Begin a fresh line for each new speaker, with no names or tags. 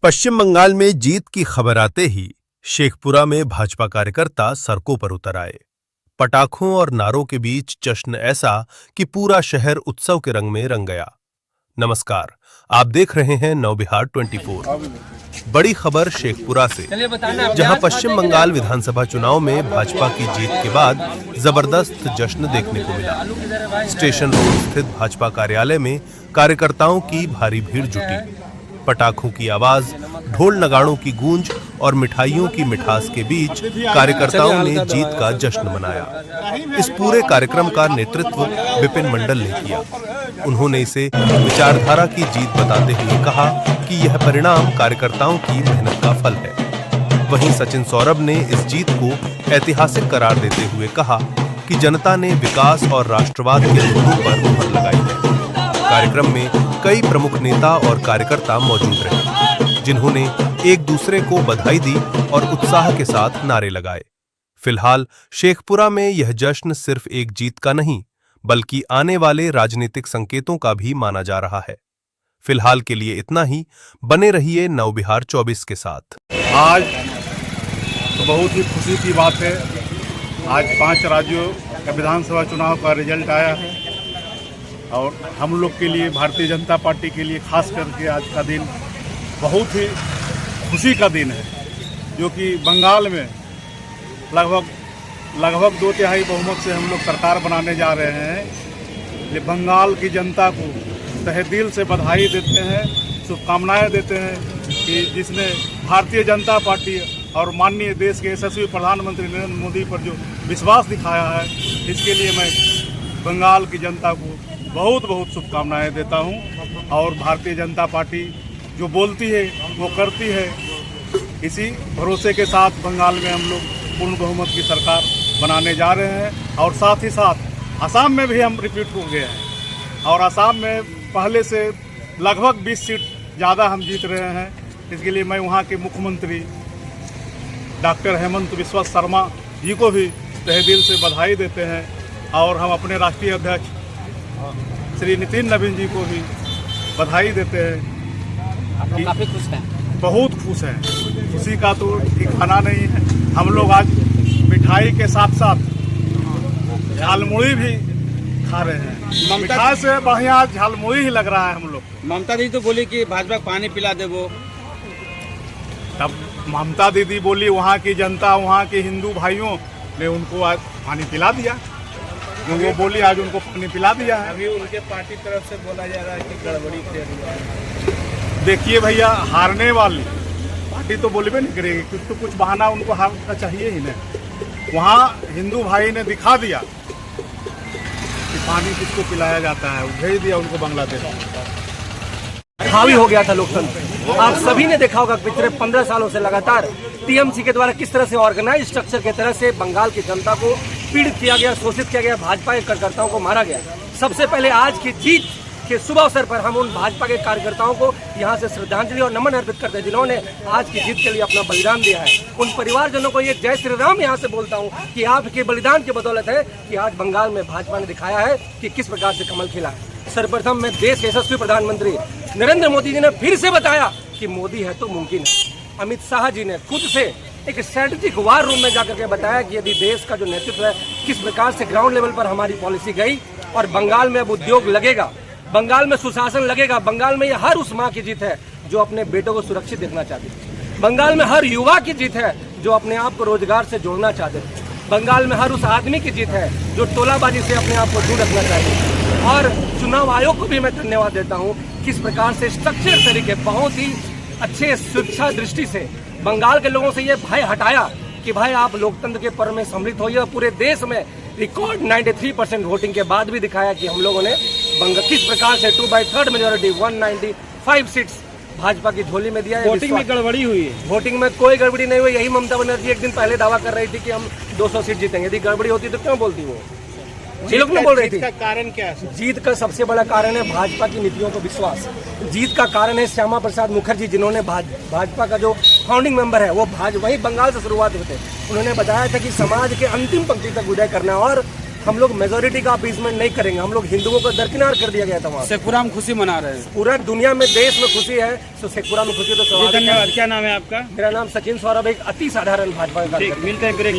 पश्चिम बंगाल में जीत की खबर आते ही शेखपुरा में भाजपा कार्यकर्ता सड़कों पर उतर आए। पटाखों और नारों के बीच जश्न ऐसा कि पूरा शहर उत्सव के रंग में रंग गया। नमस्कार, आप देख रहे हैं नवबिहार 24। बड़ी खबर शेखपुरा से, जहां पश्चिम बंगाल विधानसभा चुनाव में भाजपा की जीत के बाद जबरदस्त जश्न देखने को मिला। स्टेशन रोड स्थित भाजपा कार्यालय में कार्यकर्ताओं की भारी भीड़ जुटी। पटाखों की आवाज, ढोल नगाड़ों की गूंज और मिठाइयों की मिठास के बीच कार्यकर्ताओं ने जीत का जश्न मनाया। इस पूरे कार्यक्रम का नेतृत्व विपिन मंडल ने किया। उन्होंने इसे विचारधारा की जीत बताते हुए कहा कि यह परिणाम कार्यकर्ताओं की मेहनत का फल है। वहीं सचिन सौरभ ने इस जीत को ऐतिहासिक करार देते हुए कहा कि जनता ने विकास और राष्ट्रवाद के मुद्दों पर मुहर लगाई है। कार्यक्रम में कई प्रमुख नेता और कार्यकर्ता मौजूद रहे, जिन्होंने एक दूसरे को बधाई दी और उत्साह के साथ नारे लगाए। फिलहाल शेखपुरा में यह जश्न सिर्फ एक जीत का नहीं, बल्कि आने वाले राजनीतिक संकेतों का भी माना जा रहा है। फिलहाल के लिए इतना ही। बने रहिए नवबिहार 24 के साथ।
आज तो बहुत ही खुशी की बात है। आज 5 राज्यों का विधानसभा चुनाव का रिजल्ट आया है और हम लोग के लिए, भारतीय जनता पार्टी के लिए खास करके आज का दिन बहुत ही खुशी का दिन है, जो कि बंगाल में लगभग 2/3 बहुमत से हम लोग सरकार बनाने जा रहे हैं। ये बंगाल की जनता को तहे दिल से बधाई देते हैं, शुभकामनाएं देते हैं कि जिसने भारतीय जनता पार्टी और माननीय देश के यशस्वी प्रधानमंत्री नरेंद्र मोदी पर जो विश्वास दिखाया है, इसके लिए मैं बंगाल की जनता को बहुत बहुत शुभकामनाएं देता हूं। और भारतीय जनता पार्टी जो बोलती है वो करती है। इसी भरोसे के साथ बंगाल में हम लोग पूर्ण बहुमत की सरकार बनाने जा रहे हैं। और साथ ही साथ असम में भी हम रिपीट हो गए हैं और असम में पहले से लगभग 20 सीट ज़्यादा हम जीत रहे हैं। इसके लिए मैं वहाँ के मुख्यमंत्री डॉक्टर हेमंत बिस्वा शर्मा जी को भी तहे दिल से बधाई देते हैं। और हम अपने राष्ट्रीय अध्यक्ष श्री नितिन नवीन जी को भी बधाई देते हैं।
आप लोग काफी खुश हैं?
बहुत खुश हैं। खुशी का तो ठिकाना नहीं है। हम लोग आज मिठाई के साथ साथ झालमुड़ी भी खा रहे हैं। मिठाई से बढ़िया झालमुड़ी ही लग रहा है हम लोग।
ममता दीदी तो बोली कि भाजपा पानी पिला दे वो।
तब ममता दीदी बोली, वहाँ की जनता, वहाँ के हिंदू भाइयों ने उनको आज पानी पिला दिया। जो वो बोली आज उनको पानी पिला दिया है।
अभी उनके पार्टी तरफ से बोला जा रहा है कि गड़बड़ी कर रही है।
देखिए भैया, हारने वाली पार्टी तो बोलबे नहीं करेगी, कुछ तो कुछ बहाना उनको हार का चाहिए ही नहीं। वहाँ हिंदू भाई ने दिखा दिया कि पानी किसको पिलाया जाता है, भेज दिया उनको बांग्लादेश।
हावी हो गया था लोकतंत्र। आप सभी ने देखा होगा पिछले 15 सालों से लगातार टीएमसी के द्वारा किस तरह से ऑर्गेनाइज स्ट्रक्चर के तरह से बंगाल की जनता को पीड़ित किया गया, शोषित किया गया, भाजपा के कार्यकर्ताओं को मारा गया। सबसे पहले आज की जीत के शुभ अवसर पर हम उन भाजपा के कार्यकर्ताओं को यहाँ से श्रद्धांजलि और नमन अर्पित करते हैं, जिन्होंने आज की जीत के लिए अपना बलिदान दिया है। उन परिवारजनों को ये जय श्री राम यहाँ से बोलता हूँ कि आपके बलिदान की बदौलत है कि आज बंगाल में भाजपा ने दिखाया है कि किस प्रकार से कमल खिला है। सर्वप्रथम में देश के यशस्वी प्रधानमंत्री नरेंद्र मोदी जी ने फिर से बताया कि मोदी है तो मुमकिन है। अमित शाह जी ने खुद से एक स्ट्रेटेजिक वार रूम में जाकर के बताया कि यदि देश का जो नेतृत्व है, किस प्रकार से ग्राउंड लेवल पर हमारी पॉलिसी गई और बंगाल में अब उद्योग लगेगा, बंगाल में सुशासन लगेगा। बंगाल में यह हर उस माँ की जीत है जो अपने बेटों को सुरक्षित देखना चाहती है। बंगाल में हर युवा की जीत है जो अपने आप को रोजगार से जोड़ना चाहते हैं। बंगाल में हर उस आदमी की जीत है जो टोलाबाजी से अपने आप को दूर रखना चाहते हैं। और चुनाव आयोग को भी मैं धन्यवाद देता हूँ, किस प्रकार से स्ट्रक्चर तरीके, बहुत ही अच्छे सुरक्षा दृष्टि से बंगाल के लोगों से ये भय हटाया कि भाई आप लोकतंत्र के पर्व में सम्मिलित होइए। पूरे देश में रिकॉर्ड 93% वोटिंग के बाद भी दिखाया कि हम लोगों ने किस प्रकार से 2/3 मेजोरिटी 195 सीट्स भाजपा की झोली में दिया है।
वोटिंग में गड़बड़ी हुई है?
वोटिंग में कोई गड़बड़ी नहीं हुई। यही ममता बनर्जी एक दिन पहले दावा कर रही थी कि हम 200 सीट जीतेंगे। यदि गड़बड़ी होती तो क्यों बोलती वो? ये लोग नहीं बोल रही थी।
जीत का कारण क्या है?
जीत का सबसे बड़ा कारण है भाजपा की नीतियों को विश्वास। जीत का कारण है श्यामा प्रसाद मुखर्जी, जिन्होंने भाजपा का जो फाउंडिंग मेंबर है वो वही बंगाल से शुरुआत हुए थे। उन्होंने बताया था कि समाज के अंतिम पंक्ति तक उदय करना और हम लोग मेजोरिटी का अपीजमेंट नहीं करेंगे। हम लोग हिंदुओं को दरकिनार कर दिया गया था वहाँ।
शेखपुरा में खुशी मना रहे हैं।
पूरा दुनिया में, देश में खुशी है, तो शेखपुरा में खुशी तो स्वाभाविक है।
धन्यवाद। क्या नाम है आपका?
मेरा नाम सचिन सौरभ, एक अति साधारण भाजपा का कार्यकर्ता।
मिलते हैं फिर।